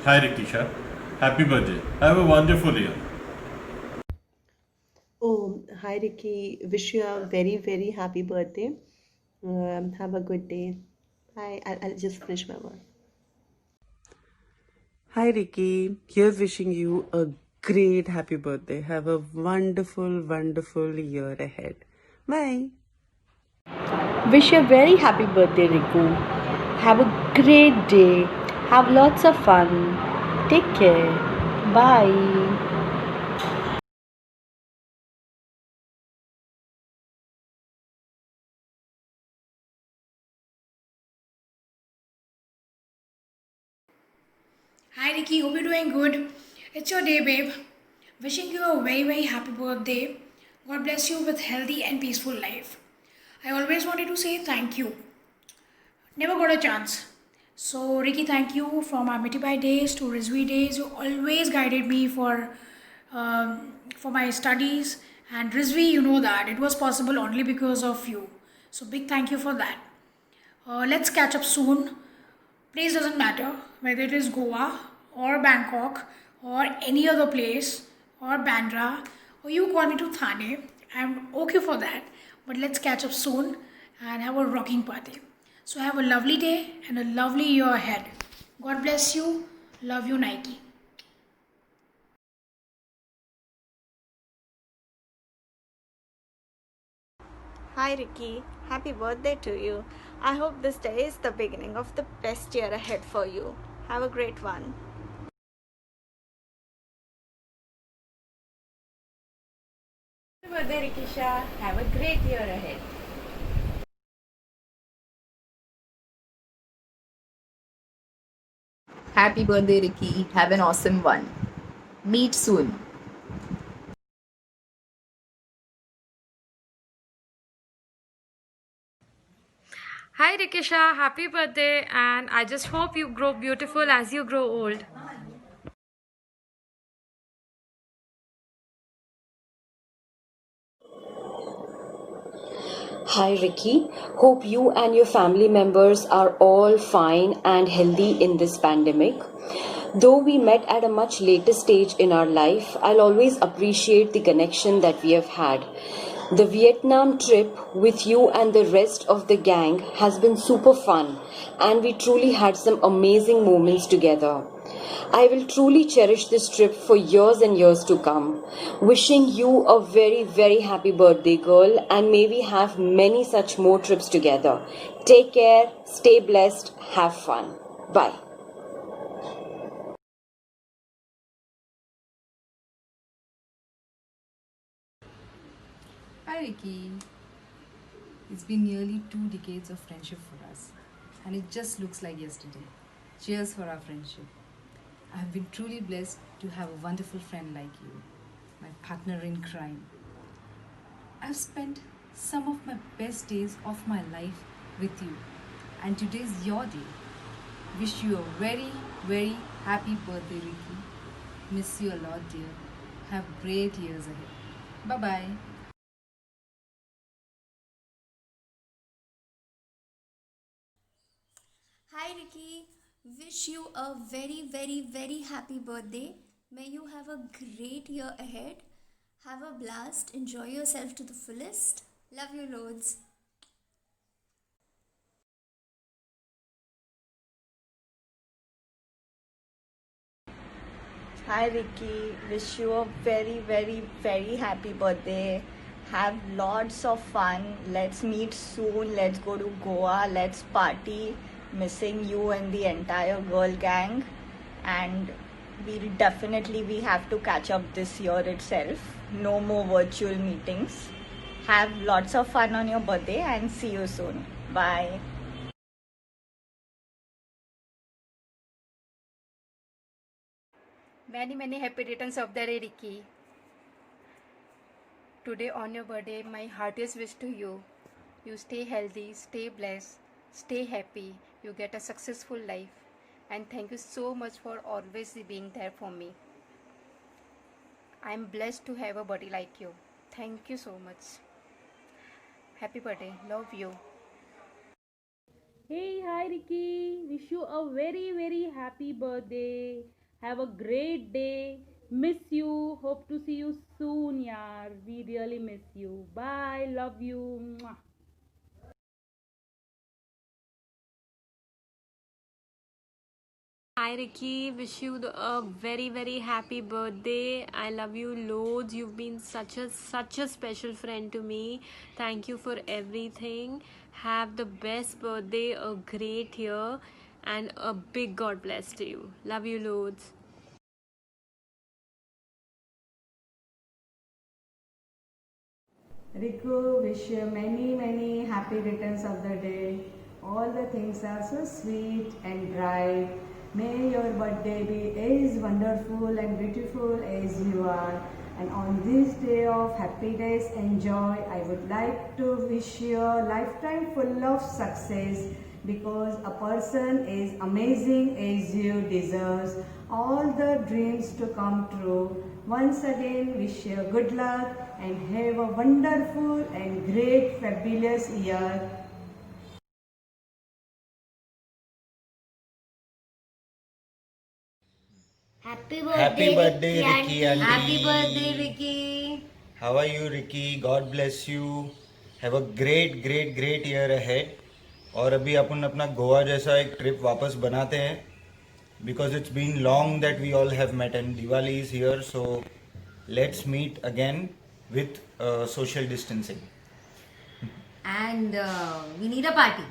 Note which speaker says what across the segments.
Speaker 1: Hi Rikisha, happy birthday. Have a wonderful year.
Speaker 2: Oh, hi Ricky. Wish you a very, very happy birthday. Have a good day. Bye. I'll just finish my work. Hi Ricky. Here wishing you a great happy birthday. Have a wonderful, wonderful year ahead. Bye.
Speaker 3: Wish you a very happy birthday, Riku. Have a great day. Have lots of fun. Take care. Bye.
Speaker 4: Hi Ricky, hope you're doing good. It's your day, babe. Wishing you a very, very happy birthday. God bless you with healthy and peaceful life. I always wanted to say thank you. Never got a chance. So Ricky, thank you from our Mitibai days to Rizvi days. You always guided me for my studies. And Rizvi, you know that it was possible only because of you. So big thank you for that. Let's catch up soon. Place doesn't matter whether it is Goa or Bangkok or any other place or Bandra or you call me to Thane. I'm okay for that. But let's catch up soon and have a rocking party. So have a lovely day and a lovely year ahead. God bless you. Love you, Nike.
Speaker 5: Hi Ricky, happy birthday to you. I hope this day is the beginning of the best year ahead for you. Have a great one.
Speaker 6: Happy birthday, Rikisha. Have a great year ahead.
Speaker 7: Happy birthday, Ricky. Have an awesome one. Meet soon.
Speaker 8: Hi Rikisha, happy birthday, and I just hope you grow beautiful as you grow old.
Speaker 9: Hi Ricky, hope you and your family members are all fine and healthy in this pandemic. Though we met at a much later stage in our life, I'll always appreciate the connection that we have had. The Vietnam trip with you and the rest of the gang has been super fun, and we truly had some amazing moments together. I will truly cherish this trip for years and years to come. Wishing you a very, very happy birthday, girl, and may we have many such more trips together. Take care, stay blessed, have fun. Bye.
Speaker 10: Hi Ricky. It's been nearly 2 decades of friendship for us, and it just looks like yesterday. Cheers for our friendship. I have been truly blessed to have a wonderful friend like you, my partner in crime. I've spent some of my best days of my life with you, and today's your day. Wish you a very, very happy birthday, Ricky. Miss you a lot, dear. Have great years ahead. Bye bye.
Speaker 11: Hi Ricky, wish you a very, very, very happy birthday. May you have a great year ahead. Have a blast, enjoy yourself to the fullest. Love you loads.
Speaker 5: Hi Ricky, wish you a very, very, very happy birthday. Have lots of fun. Let's meet soon. Let's go to Goa. Let's party. Missing you and the entire girl gang. And we have to catch up this year itself. No more virtual meetings. Have lots of fun on your birthday and see you soon. Bye.
Speaker 6: Many, many happy returns of the day, Ricky. Today on your birthday, my heartiest wish to you. You stay healthy, stay blessed, stay happy. You get a successful life. And thank you so much for always being there for me. I'm blessed to have a buddy like you. Thank you so much. Happy birthday. Love you.
Speaker 3: Hey, hi Ricky. Wish you a very, very happy birthday. Have a great day. Miss you. Hope to see you soon, yaar. We really miss you. Bye. Love you. Mwah.
Speaker 8: Hi Ricky, wish you a very very happy birthday. I love you loads. You've been such a special friend to me. Thank you for everything. Have the best birthday, a great year, and a big God bless to you. Love you loads.
Speaker 12: Riku, wish you many, many happy returns of the day. All the things are so sweet and bright. May your birthday be as wonderful and beautiful as you are. And on this day of happiness and joy, I would like to wish you a lifetime full of success, because a person is amazing as you deserves all the dreams to come true. Once again, wish you good luck and have a wonderful and great fabulous year.
Speaker 13: Happy
Speaker 14: Happy birthday, Ricky auntie.
Speaker 13: Happy birthday, Ricky.
Speaker 14: How are you, Ricky? God bless you. Have a great, great, great year ahead. और अभी अपन अपना गोवा जैसा एक trip वापस बनाते हैं, because it's been long that we all have met and Diwali is here, so let's meet again with social distancing.
Speaker 13: And we need a party.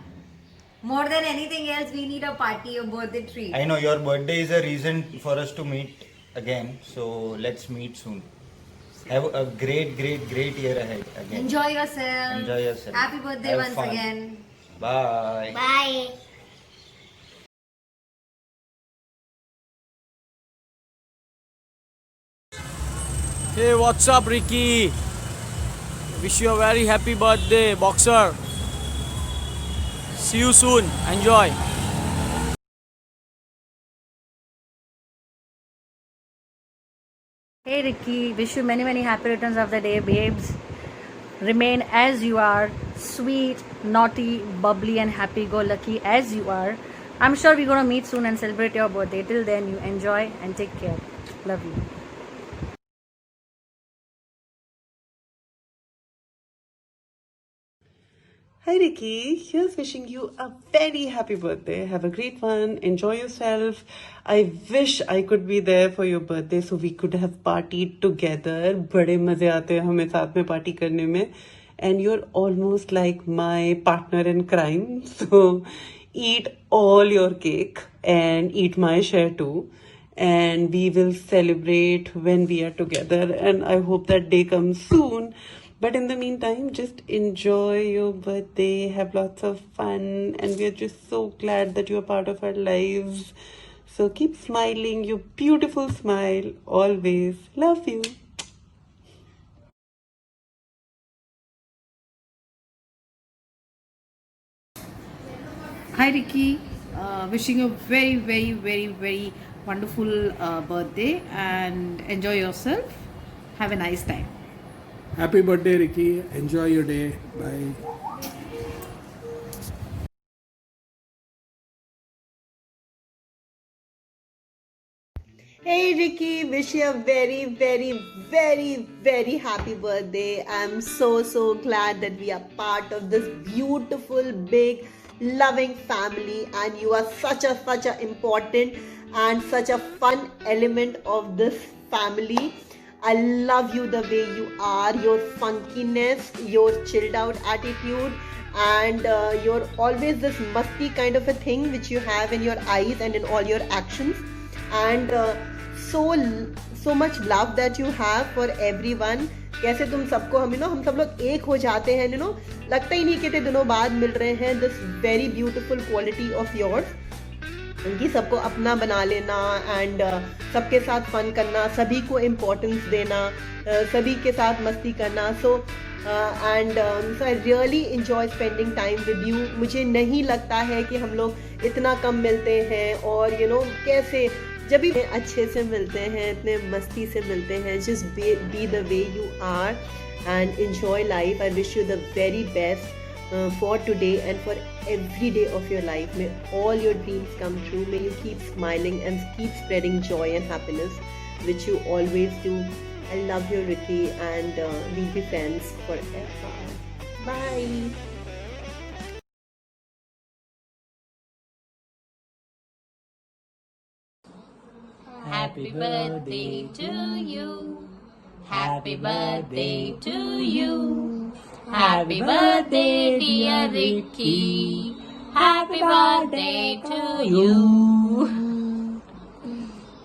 Speaker 13: More than anything else, we need a party, a birthday treat.
Speaker 14: I know your birthday is a reason for us to meet again, so let's meet soon. Have a great, great, great year ahead again.
Speaker 13: Enjoy yourself.
Speaker 14: Enjoy yourself.
Speaker 13: Happy birthday
Speaker 14: Have
Speaker 13: once
Speaker 14: fun.
Speaker 13: again.
Speaker 14: Bye.
Speaker 13: Bye.
Speaker 15: Hey, what's up, Ricky? Wish you a very happy birthday, Boxer. See you soon. Enjoy.
Speaker 3: Hey Ricky, wish you many, many happy returns of the day, babes. Remain as you are, sweet, naughty, bubbly, and happy go lucky as you are. I'm sure we're gonna meet soon and celebrate your birthday. Till then, you enjoy and take care. Love you.
Speaker 2: Hi Ricky, here's wishing you a very happy birthday. Have a great one. Enjoy yourself. I wish I could be there for your birthday so we could have partied together. बड़े मजे आते हैं हमें साथ में party करने में. And you're almost like my partner in crime. So eat all your cake and eat my share too. And we will celebrate when we are together. And I hope that day comes soon. But in the meantime, just enjoy your birthday, have lots of fun, and we are just so glad that you are part of our lives. So keep smiling, your beautiful smile, always. Love you.
Speaker 16: Hi Ricky, wishing you a very, very, very, very wonderful birthday and enjoy yourself. Have a nice time.
Speaker 17: Happy birthday, Ricky. Enjoy your day. Bye.
Speaker 18: Hey Ricky, wish you a very, very, very, very happy birthday. I'm so glad that we are part of this beautiful, big, loving family, and you are such a important and such a fun element of this family. I love you the way you are, your funkiness, your chilled out attitude, and you're always this musty kind of a thing which you have in your eyes and in all your actions, and so much love that you have for everyone. कैसे तुम सबको हम सब लोग एक हो जाते हैं, लगता ही नहीं कितने दिनों बाद मिल रहे हैं. This very beautiful quality of yours, उनकी सबको अपना बना लेना एंड सबके साथ फन करना, सभी को इम्पोर्टेंस देना, सभी के साथ मस्ती करना. So and so I really enjoy spending time with you. मुझे नहीं लगता है कि हम लोग इतना कम मिलते हैं, और कैसे जब भी अच्छे से मिलते हैं, इतने मस्ती से मिलते हैं. Just be the way you are and enjoy life. I wish you the very best for today and for every day of your life. May all your dreams come true. May you keep smiling and keep spreading joy and happiness, which you always do. I love you, Ricky, and we'll be friends forever. Bye.
Speaker 19: Happy birthday to you. Happy birthday to you. Happy birthday, dear Ricky. Happy birthday to you.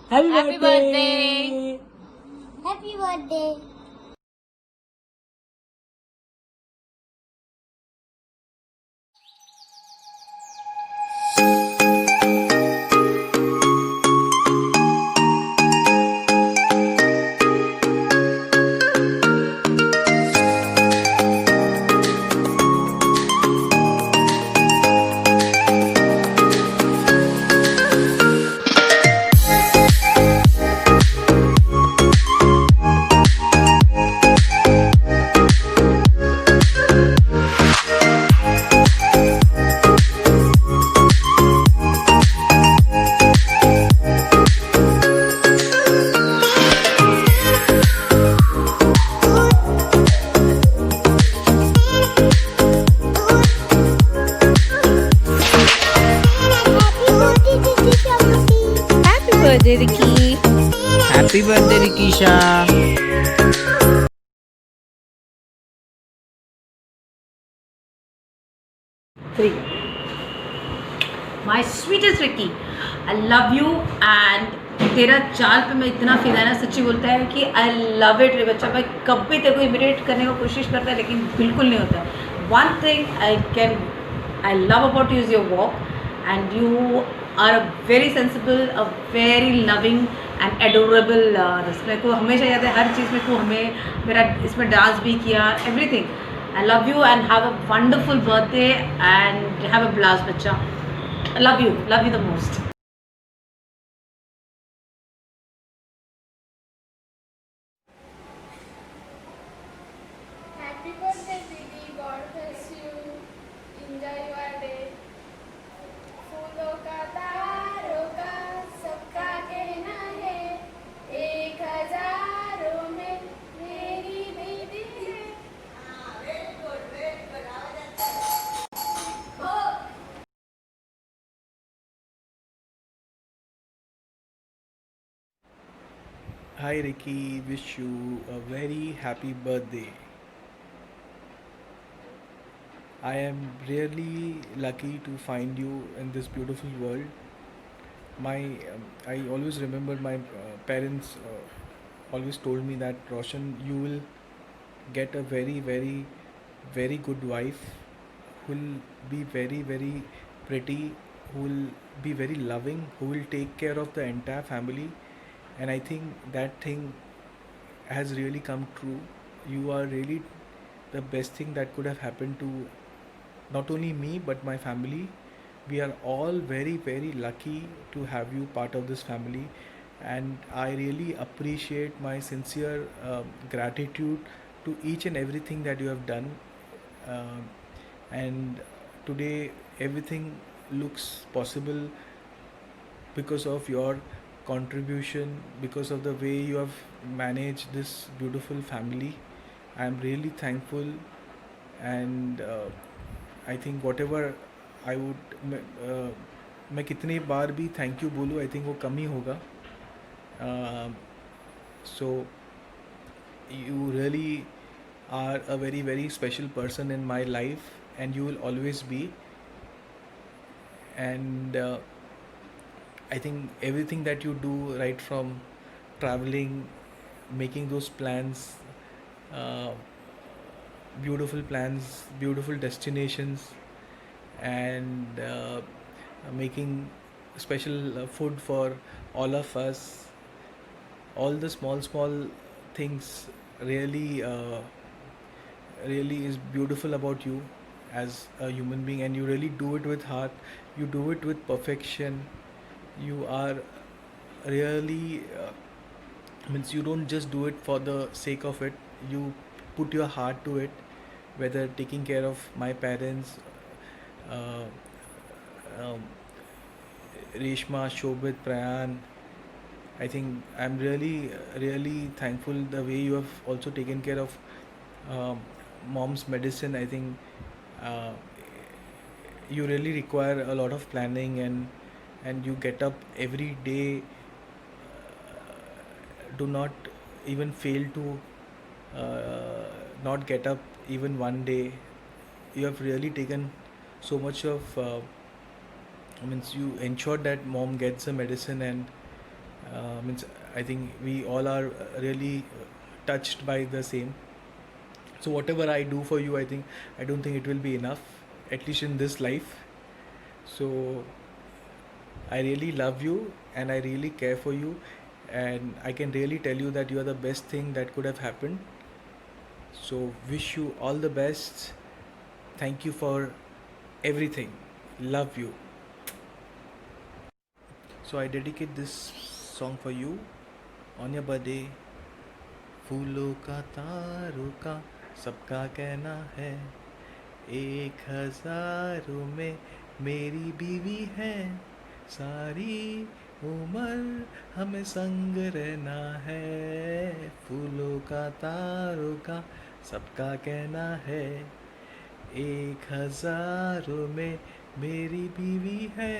Speaker 19: Happy birthday.
Speaker 11: Happy birthday.
Speaker 3: Happy birthday, Ricky.
Speaker 15: Happy birthday, Rikisha.
Speaker 3: 3. My sweetest Ricky, I love you and तेरा चाल पे मैं इतना फिदा है ना, सच्ची बोलता है कि आई लव इट रे बच्चा। मैं कभी तेरे को इमिटेट करने की कोशिश करता है लेकिन बिल्कुल नहीं होता है। One thing I love about you is your walk and you are a very sensible, a very loving and adorable. मेरे को हमेशा याद है हर चीज़ में तू हमें मेरा इसमें डांस भी किया, everything. I love you and have a wonderful birthday and have a blast, bacha. I love you the most.
Speaker 19: Happy birthday, Didi. God bless you. Enjoy your day. फूलों का तारों का सबका कहना है, 1000 में मेरी दीदी है।
Speaker 17: Hi Ricky, wish you a very happy birthday. I am really lucky to find you in this beautiful world. I always remember my parents always told me that Roshan, you will get a very, very, very good wife who will be very, very pretty, who will be very loving, who will take care of the entire family. And I think that thing has really come true. You are really the best thing that could have happened to not only me but my family. We are all very, very lucky to have you part of this family, and I really appreciate my sincere gratitude to each and everything that you have done. And today everything looks possible because of your contribution, because of the way you have managed this beautiful family. I am really thankful, and I think whatever I would मैं कितनी बार भी thank you बोलूँ, I think वो कम ही होगा. So you really are a very, very special person in my life, and you will always be. And I think everything that you do, right from traveling, making those plans, beautiful plans, beautiful destinations, and making special food for all of us, all the small things really really is beautiful about you as a human being, and you really do it with heart, you do it with perfection. You are really means you don't just do it for the sake of it, you put your heart to it, whether taking care of my parents, uh, um, Reshma, Shobit, Prayan. I think I'm really thankful the way you have also taken care of mom's medicine. I think uh, you really require a lot of planning, and you get up every day. Do not even fail to not get up even one day. You have really taken so much of means you ensured that mom gets the medicine, and means I think we all are really touched by the same. So whatever I do for you, I don't think it will be enough, at least in this life. So I really love you and I really care for you, and I can really tell you that you are the best thing that could have happened. So wish you all the best. Thank you for everything. Love you. So I dedicate this song for you on your birthday. फूलों का तारों का सबका कहना है, 1000 में मेरी बीवी है, सारी उम्र हमें संग रहना है. फूलों का तारों का सबका कहना है, 1000 में मेरी बीवी है,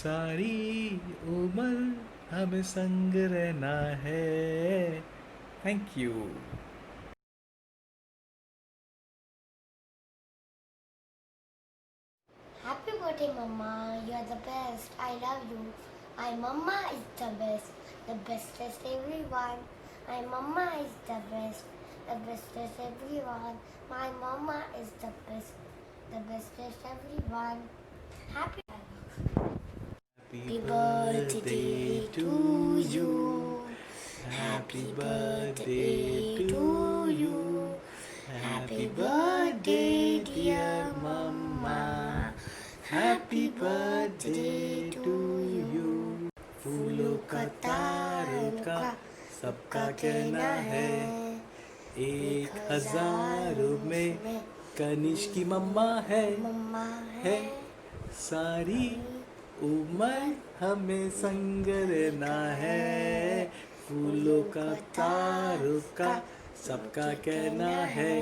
Speaker 17: सारी उम्र हमें संग रहना है. Thank you.
Speaker 20: Happy birthday, Mama. You're the best. I love you. My Mama is the best. The bestest everyone. My Mama is the best. The bestest everyone. My Mama is the best. The bestest everyone. Happy birthday to you.
Speaker 17: Happy birthday to you.
Speaker 20: Happy birthday, dear Mama.
Speaker 17: Happy birthday to you. फूलों का तारों का सबका कहना है, 1000 में कनिष्क की मम्मा है, सारी उम्र हमें संग रहना है. फूलों का तारों का सबका कहना है.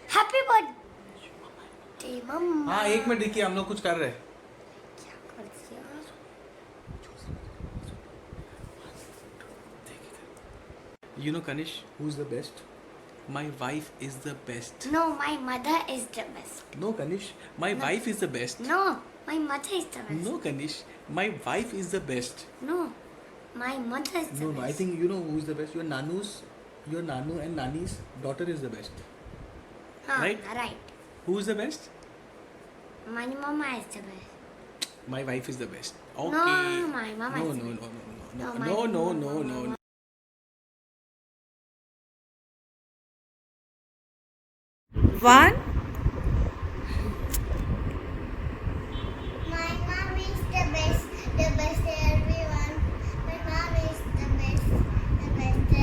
Speaker 20: Happy birthday, Mama.
Speaker 17: हाँ, 1 मिनट देखिए, हम लोग कुछ कर रहे हैं. You know, Kanish, who's the best? My wife is the best.
Speaker 20: No, my mother is the best.
Speaker 17: No, Kanish, my wife is the best.
Speaker 20: No, my mother is the best.
Speaker 17: No, Kanish, my wife is the best.
Speaker 20: No, my mother is the
Speaker 17: No,
Speaker 20: best.
Speaker 17: I think you know who's the best. Your Nanu and Nani's daughter is the best. Right?
Speaker 20: Right.
Speaker 17: Who's the best?
Speaker 20: My Mama is the best.
Speaker 17: My wife is the best. Okay.
Speaker 20: No, my Mama
Speaker 17: No,
Speaker 20: is the
Speaker 17: no,
Speaker 20: best.
Speaker 17: no,
Speaker 20: my
Speaker 17: no, no,
Speaker 20: Mama.
Speaker 17: no, no.
Speaker 16: One.
Speaker 20: My mom is the best everyone. My mom is the best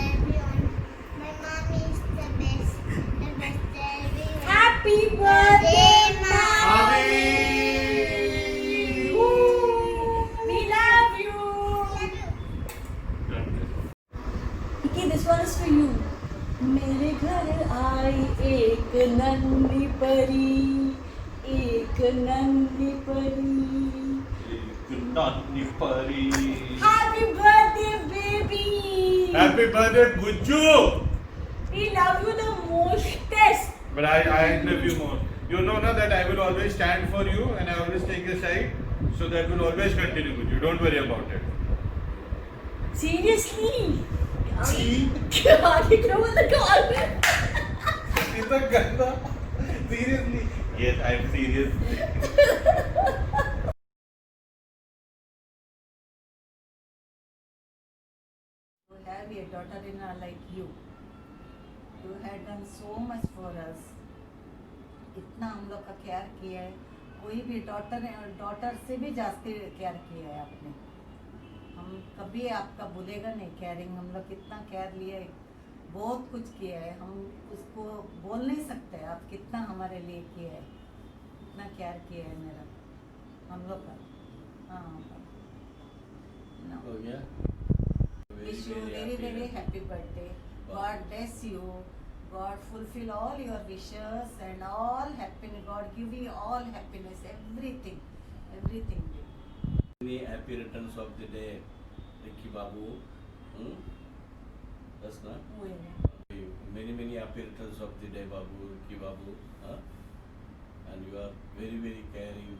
Speaker 20: everyone. My mom is the best everyone. Happy birthday, Mommy! We love you.
Speaker 3: Vicky, this one is for you. मेरे घर आई एक नन्ही परी, एक नन्ही परी.
Speaker 20: Happy birthday, baby!
Speaker 1: Happy birthday, Gujju!
Speaker 20: We love you the mostest.
Speaker 1: But I love you more. You know now that I will always stand for you and I always take your side. So that will always continue, Gujju. Don't worry about it.
Speaker 20: Seriously?
Speaker 3: क्या निकला बोला call में?
Speaker 1: It's a ganda. Seriously? Yes, I'm serious.
Speaker 12: To have a daughter-in-law like you. You had done so much for us. इतना हम लोग का care किया है, कोई भी डॉटर से भी जास्ती केयर किया है आपने. हम कभी आपका भूलेगा नहीं केयरिंग. हम लोग कितना केयर लिए बहुत कुछ किया है, हम उसको बोल नहीं सकते आप कितना हमारे लिए किया है, इतना केयर किया है मेरा हम लोग का। हाँ
Speaker 15: हो गया।
Speaker 12: Wish you very very happy birthday, God bless you, God fulfill all your wishes and all happiness, God give you all happiness, everything.
Speaker 15: Many happy returns of the day, Ricky Babu. That's not. Many happy returns of the day, Babu, Ricky Babu. And you are very very caring.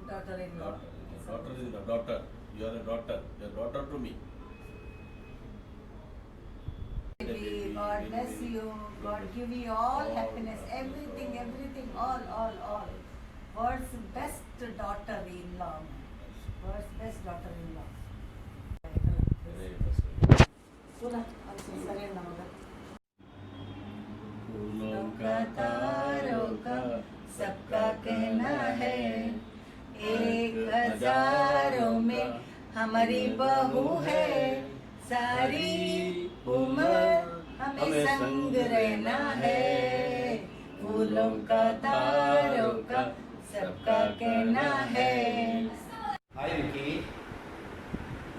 Speaker 12: Daughter-in-law.
Speaker 15: Daughter. You are a daughter. You are a daughter to me.
Speaker 12: God bless you, God give you all happiness, everything, all. World's best daughter-in-law. World's best daughter-in-law. बोला सरे नमक फूलों का तारों का सबका कहना है, 1000 में हमारी बहू है, सारी उम्र हमें संग रहना है, फूलों का तारों का सबका कहना है।
Speaker 21: Hi Vicky,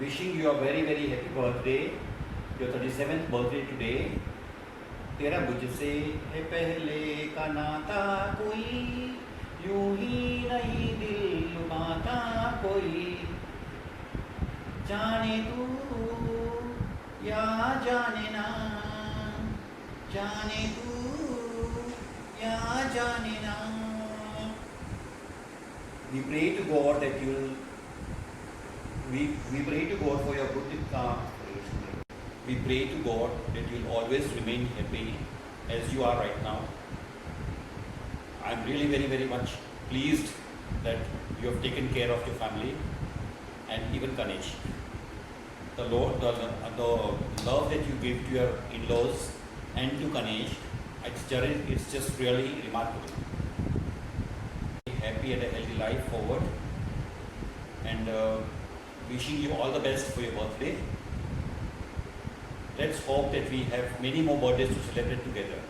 Speaker 21: wishing you a very very happy birthday, your 37th birthday today. तेरा मुझसे है पहले का नाता कोई, यूं ही नहीं दिल लुभाता कोई, जाने तू या जाने ना, जाने तू या जाने ना। We pray to God that you'll. We pray to God for your good. We pray to God that you'll always remain happy as you are right now. I'm really very very much pleased that you have taken care of your family and even Ganesh. The love that you give to your in-laws and to Ganesh, it's just really remarkable. Happy and a healthy life forward, and wishing you all the best for your birthday. Let's hope that we have many more birthdays to celebrate together.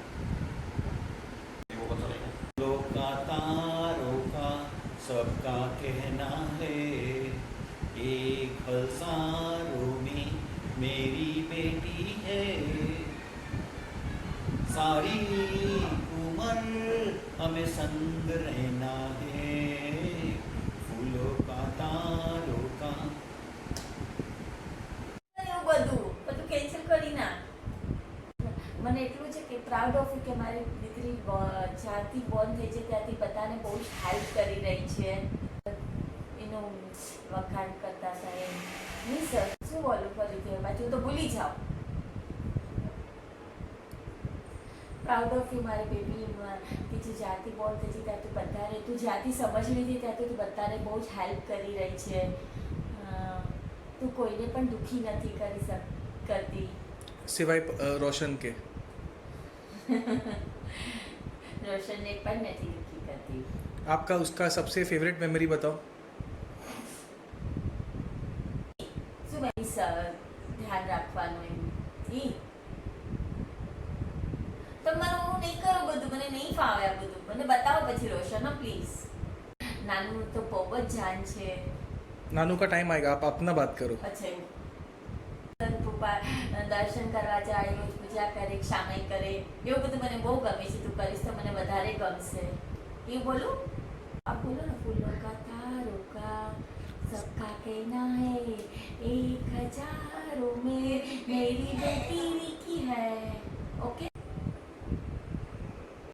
Speaker 21: फूलों का तारों का सबका कहना है, 1000 में मेरी बेटी है, सारी उम्र हमें संग रहना है, फूलों का तारों का।
Speaker 22: બધું કેન્સલ કરી ના. મને એટલું છે કે પ્રાઉડ ઓફ યુ કે મારી દીકરી જ્યારથી બોર્ન થઈ છે ત્યારથી બધાને બહુ જ હેલ્પ કરી રહી છે, એનું વખાણ કરતા હતા એમ. નહીં સર શું બોલું ફરી કે પાછું તો ભૂલી જાઓ. પ્રાઉડ ઓફ યુ મારી બેબી કે જે જ્યારથી બોર્ન થઈ છે ત્યારથી બધાને તું જ્યારથી સમજ લીધી ત્યારથી તું બધાને બહુ જ હેલ્પ કરી રહી છે, તું કોઈને પણ દુઃખી નથી કરતી
Speaker 17: सिवाय रोशन के।
Speaker 22: रोशन ने पण નથી દુઃખી કરતી।
Speaker 17: आपका उसका सबसे फेवरेट मेमोरी बताओ।
Speaker 22: શું ભાઈ સર ધ્યાન રાખવાનું એમ ઈ તમારું હું નહીં કરું બધું, મને નહીં ફાવે આ બધું, મને બતાવો પછી રોશન હો પ્લીઝ। નાનું તો બહુ જ જાન છે।
Speaker 17: नानू का टाइम आएगा, आप अपना बात करो।
Speaker 22: अच्छा પપ્પા દર્શન કરવા જાય, રોજ પૂજા કરે, શામાઈ કરે, એવું બધું મને બહુ ગમે છે। તું કરીશ તો મને વધારે ગમશે। એવું બોલું? आप बोलो ना, फूलों का तारों का सबका कहना है, 1000 में मेरी बेटी की है। ओके